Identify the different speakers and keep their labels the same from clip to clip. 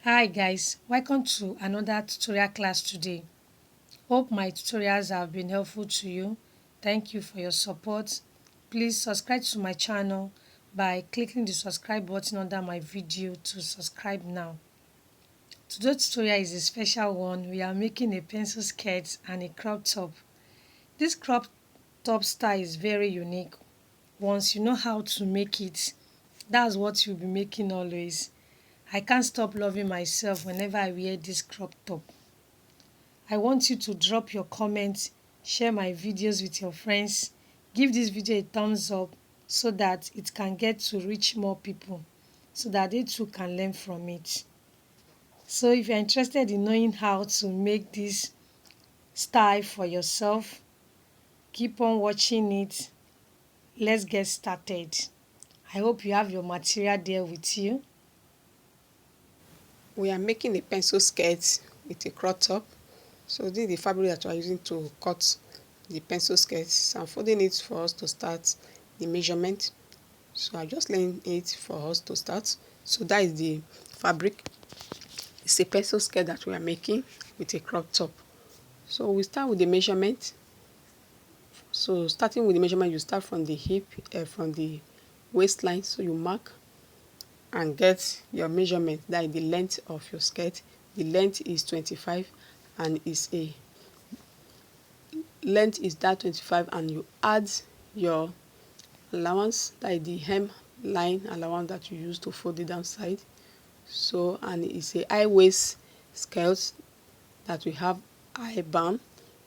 Speaker 1: Hi guys, welcome to another tutorial class today. Hope my tutorials have been helpful to you. Thank you for your support. Please subscribe to my channel by clicking the subscribe button under my video to subscribe now. Today's tutorial is a special one. We are making a pencil skirt and a crop top. This crop top style is very unique. Once you know how to make it, that's what you'll be making always. I can't stop loving myself whenever I wear this crop top. I want you to drop your comments, share my videos with your friends, give this video a thumbs up so that it can get to reach more people, so that they too can learn from it. So if you're interested in knowing how to make this style for yourself, keep on watching it. Let's get started. I hope you have your material there with you.
Speaker 2: We are making a pencil skirt with a crop top. So this is the fabric that we are using to cut the pencil skirt. So I'm folding it for us to start the measurement. So I'm just laying it for us to start. So that is the fabric. It's a pencil skirt that we are making with a crop top. So we start with the measurement. So starting with the measurement, you start from the hip, from the waistline. So you mark and get your measurement, that is the length of your skirt. The length is 25 and is a length is that 25, and you add your allowance, that is the hem line allowance that you use to fold it down side. So, and it's a high waist skirt that we have high band,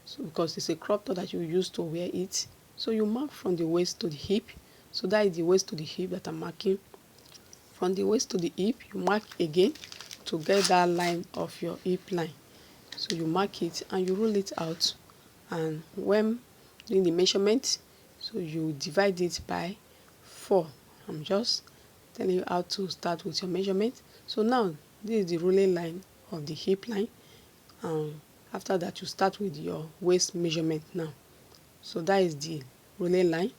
Speaker 2: so because it's a crop top that you use to wear it. So you mark from the waist to the hip. So that is the waist to the hip that I'm marking. From the waist to the hip, you mark again to get that line of your hip line. So you mark it and you roll it out, and when doing the measurement, so you divide it by 4. I'm just telling you how to start with your measurement. So now this is the rolling line of the hip line, and after that you start with your waist measurement now. So that is the rolling line.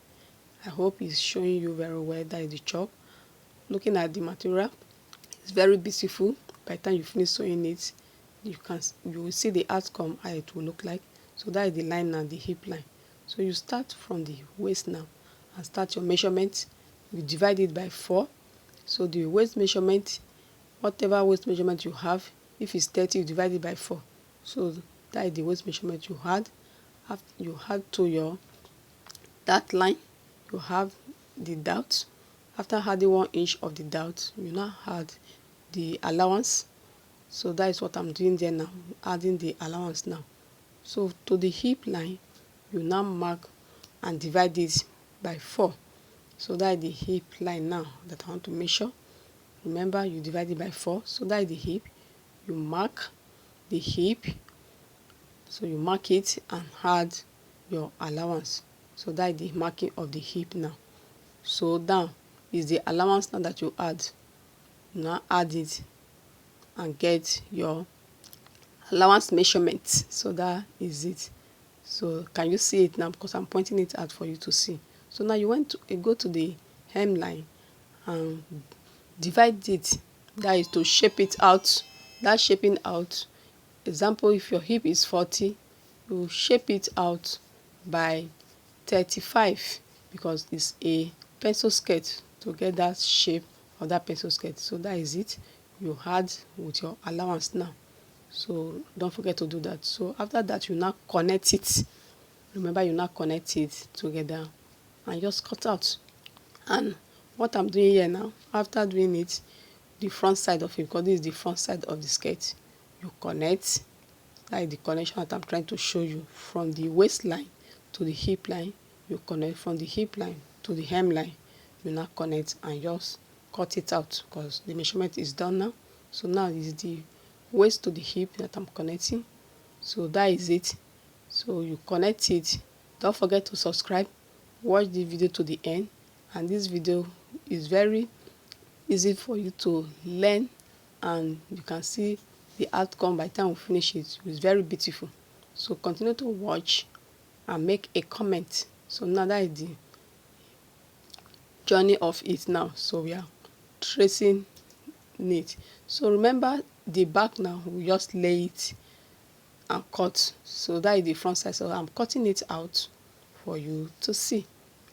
Speaker 2: I hope it's showing you very well. That is the chalk. Looking at the material, it's very beautiful. By the time you finish sewing it, you will see the outcome, how it will look like. So that is the line and the hip line. So you start from the waist now and start your measurement. You divide it by 4. So the waist measurement, whatever waist measurement you have, if it's 30, you divide it by 4. So that is the waist measurement you had. After you had to your that line, you have the dot. After adding 1 inch of the dot, you now add the allowance. So that is what I'm doing there now, adding the allowance now. So to the hip line, you now mark and divide it by 4. So that is the hip line now that I want to measure. Remember, you divide it by 4. So that is the hip. You mark the hip. So you mark it and add your allowance. So that is the marking of the hip now. So down is the allowance now that you add. Now add it and get your allowance measurement. So that is it. So can you see it now, because I'm pointing it out for you to see. So now you want to go to the hemline and divide it. That is to shape it out. That shaping out, example, if your hip is 40, you shape it out by 35, because it's a pencil skirt, to get that shape of that pencil skirt. So that is it. You add with your allowance now. So don't forget to do that. So after that, you now connect it. Remember, you now connect it together and just cut out. And what I'm doing here now, after doing it, the front side of it, because this is the front side of the skirt, you connect. That is the connection that I'm trying to show you. From the waistline to the hip line, you connect. From the hip line to the hemline, you now connect and just cut it out, because the measurement is done now. So now is the waist to the hip that I'm connecting. So that is it. So you connect it. Don't forget to subscribe. Watch the video to the end. And this video is very easy for you to learn, and you can see the outcome by the time we finish it. It's very beautiful. So continue to watch and make a comment. So now that is the journey of it now. So we are tracing it. So remember, the back now, we just lay it and cut. So that is the front side. So I'm cutting it out for you to see.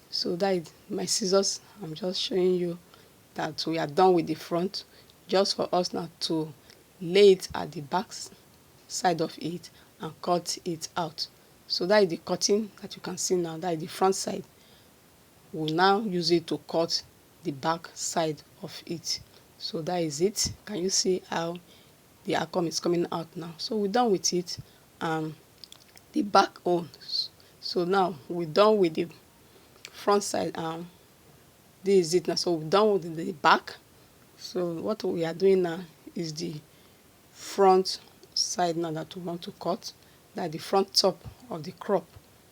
Speaker 2: So that is my scissors. I'm just showing you that we are done with the front, just for us now to lay it at the back side of it and cut it out. So that is the cutting that you can see now. That is the front side. We'll now use it to cut the back side of it. So that is it. Can you see how the outcome is coming out now? So we're done with it. The back on. So now we're done with the front side. This is it now. So we're done with the back. So what we are doing now is the front side now that we want to cut. That the front top of the crop.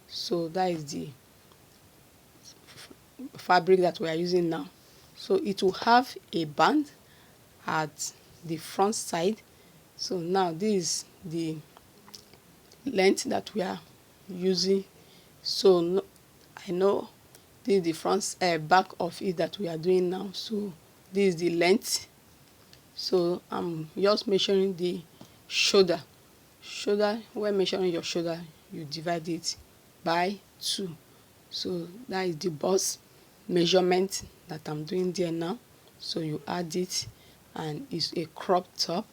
Speaker 2: So that is the fabric that we are using now. So it will have a band at the front side. So now this is the length that we are using. So I know this is the front back of it that we are doing now. So this is the length. So I'm just measuring the shoulder. When measuring your shoulder, you divide it by 2. So that is the bust measurement that I'm doing there now. So you add it, and it's a crop top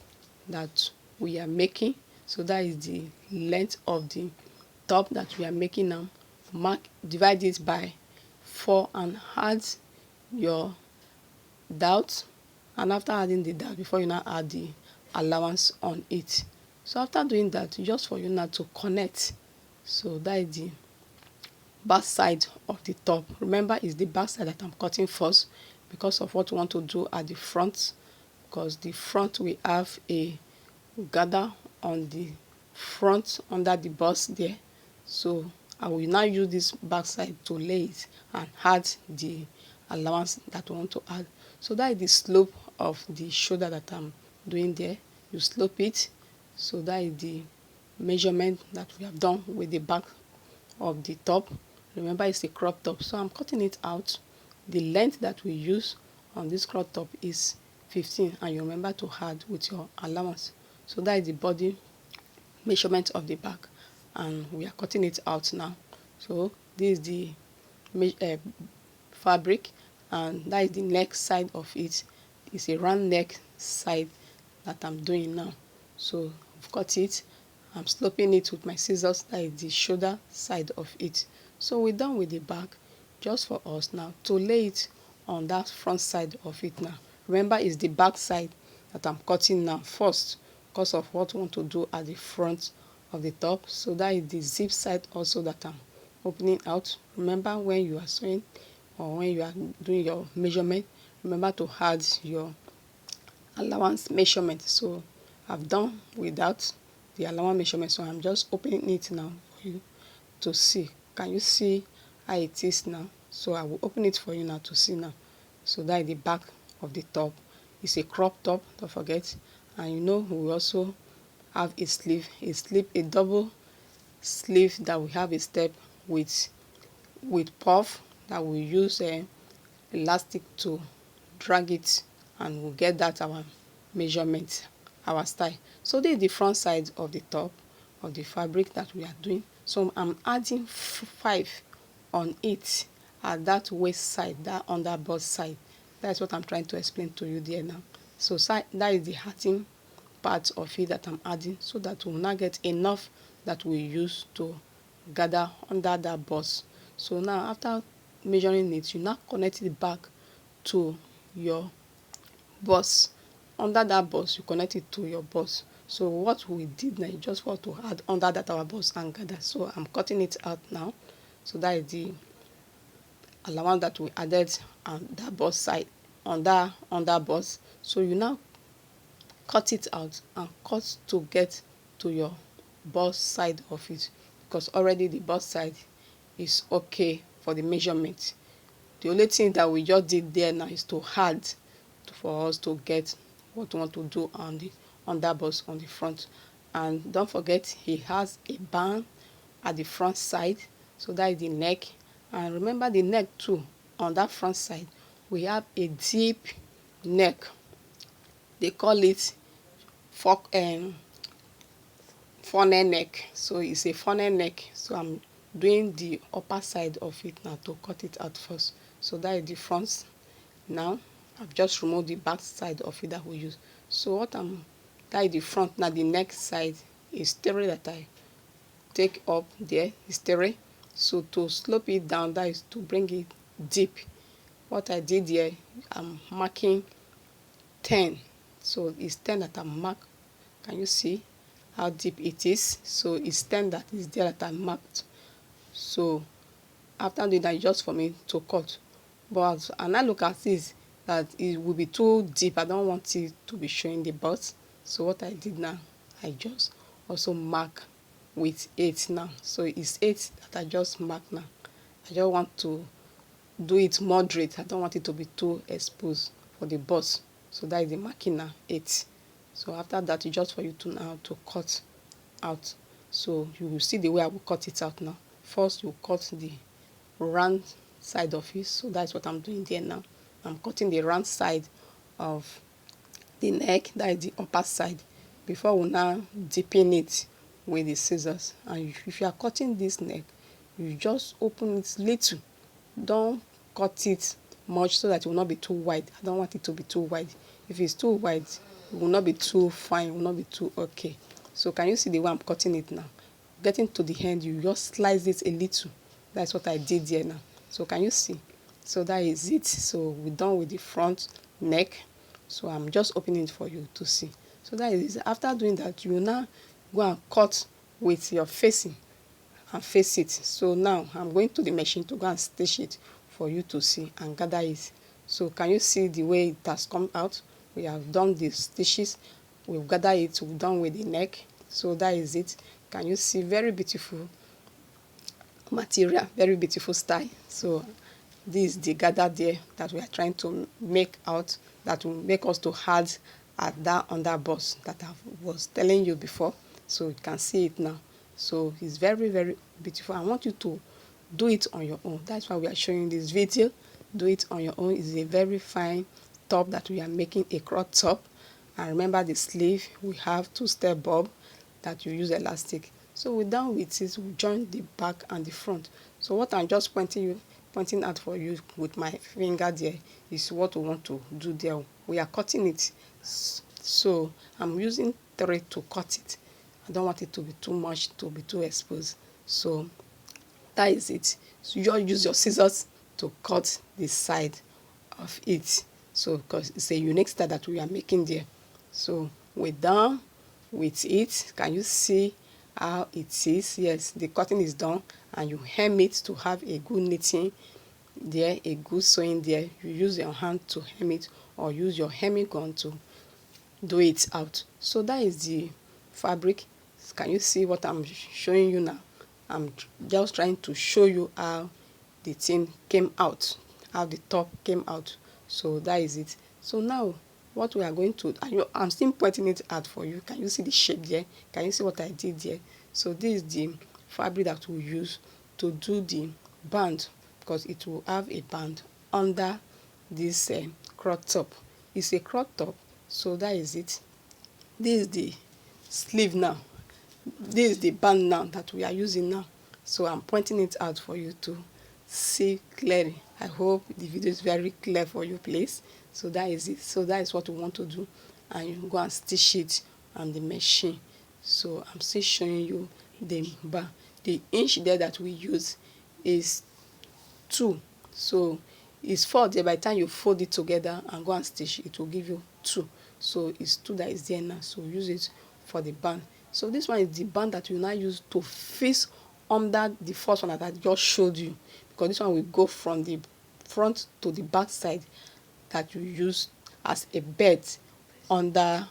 Speaker 2: that we are making. So that is the length of the top that we are making now. Divide it by 4 and add your dowel. And after adding the dowel, before you now add the allowance on it. So after doing that, just for you now to connect. So that is the back side of the top. Remember, it's the back side that I'm cutting first because of what we want to do at the front. Because the front, we have a gather on the front under the bust there. So I will now use this back side to lay it and add the allowance that we want to add. So that is the slope of the shoulder that I'm doing there. You slope it. So that is the measurement that we have done with the back of the top. Remember, it's a crop top, so I'm cutting it out. The length that we use on this crop top is 15, and you remember to add with your allowance. So that is the body measurement of the back, and we are cutting it out now. So this is the fabric, and that is the neck side of it. It's a round neck side that I'm doing now. So I've cut it. I'm sloping it with my scissors. That is the shoulder side of it. So we're done with the back. Just for us now to lay it on that front side of it now. Remember, it's the back side that I'm cutting now first because of what we want to do at the front of the top. So that is the zip side also that I'm opening out. Remember, when you are sewing or when you are doing your measurement, remember to add your allowance measurement. So I've done without the allowance measurement, so I'm just opening it now for you to see. Can you see how it is now? So I will open it for you now to see now. So that is the back of the top. It's a crop top, don't forget. And you know, we also have a sleeve, a double sleeve that we have a step with puff that we use elastic to drag it, and we'll get that our measurement, our style. So this is the front side of the top of the fabric that we are doing. So I'm adding 5 on it at that waist side, that under bust side. That's what I'm trying to explain to you there now. So that is the hatting part of it that I'm adding, so that we'll not get enough that we use to gather under that bust. So now after measuring it, you now connect it back to your bust. Under that bust, you connect it to your bust. So what we did now is just want to add under that our bust and gather. So I'm cutting it out now. So that is the allowance that we added on that bust side, on that bust. So you now cut it out and cut to get to your bust side of it, because already the bust side is okay for the measurement. The only thing that we just did there now is to add for us to get what we want to do on the under bust on the front. And don't forget, he has a band at the front side, so that is the neck. And remember the neck too, on that front side we have a deep neck. They call it funnel neck. So it's a funnel neck, so I'm doing the upper side of it now to cut it out first. So that is the front. Now I've just removed the back side of it that we use. So that is the front. Now the neck side is terry that I take up there, is terry. So to slope it down, that is to bring it deep. What I did here, I'm marking 10. So it's 10 that I mark. Can you see how deep it is? So it's 10 that is there that I marked. So after doing that, just for me to cut. But and I look at this, that it will be too deep. I don't want it to be showing the butt. So what I did now, I just also mark with 8 now. So it's 8 that I just mark now. I just want to do it moderate. I don't want it to be too exposed for the butt. So that is the marking now, 8. So after that, it's just for you to now to cut out. So you will see the way I will cut it out now. First, you cut the round side of it. So that's what I'm doing there now. I'm cutting the round side of the neck, that is the upper side, before we now deepen it with the scissors. And if you are cutting this neck, you just open it little. Don't cut it much so that it will not be too wide. I don't want it to be too wide. If it's too wide, it will not be too fine, it will not be too okay. So can you see the way I'm cutting it now? Getting to the end, you just slice it a little. That's what I did here now. So can you see? So that is it. So we're done with the front neck. So I'm just opening it for you to see. So that is it. After doing that, you will now go and cut with your facing and face it. So now I'm going to the machine to go and stitch it for you to see and gather it. So can you see the way it has come out? We have done the stitches, we've gathered it, we've done with the neck. So that is it. Can you see? Very beautiful material, very beautiful style. So this is the gather there that we are trying to make out, that will make us to add at that under bust that I was telling you before. So you can see it now. So it's very, very beautiful. I want you to do it on your own. That's why we are showing this video. Do it on your own. It's a very fine top that we are making, a crop top. And remember the sleeve, we have 2-step bob that you use elastic. So we're done with it. We join the back and the front. So what I'm just pointing out for you with my finger there is what we want to do there. We are cutting it. So I'm using 3 to cut it. I don't want it to be too much, to be too exposed. So that is it. So you just use your scissors to cut the side of it. So because it's a unique style that we are making there. So we're done with it. Can you see how it is? Yes, the cutting is done, and you hem it to have a good knitting there, a good sewing there. You use your hand to hem it, or use your hemming gun to do it out. So that is the fabric. Can you see what I'm showing you now? I'm just trying to show you how the thing came out, how the top came out. So that is it. So now what we are going to, I'm still pointing it out for you. Can you see the shape there? Can you see what I did there? So this is the fabric that we use to do the band, because it will have a band under this crop top. It's a crop top. So that is it. This is the sleeve now. This is the band now that we are using now. So I'm pointing it out for you to see clearly. I hope the video is very clear for you, please. So that is it. So that is what we want to do, and you go and stitch it on the machine. So I'm still showing you the bar. The inch there that we use is 2. So it's 4 there. By the time you fold it together and go and stitch, it will give you 2. So it's 2 that is there now. So use it for the band. So this one is the band that you now use to fix under the first one that I just showed you, because this one will go from the front to the back side that you use as a belt under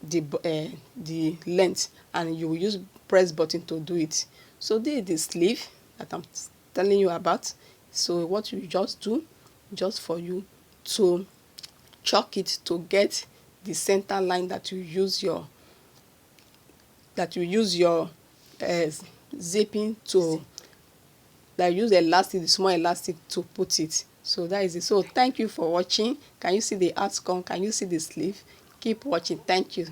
Speaker 2: the length, and you will use press button to do it. So this is the sleeve that I'm telling you about. So what you just do, just for you to chalk it to get the center line that you use your zipping to, that use elastic, the small elastic to put it. So that is it. So thank you for watching. Can you see the outcome? Can you see the sleeve? Keep watching. Thank you.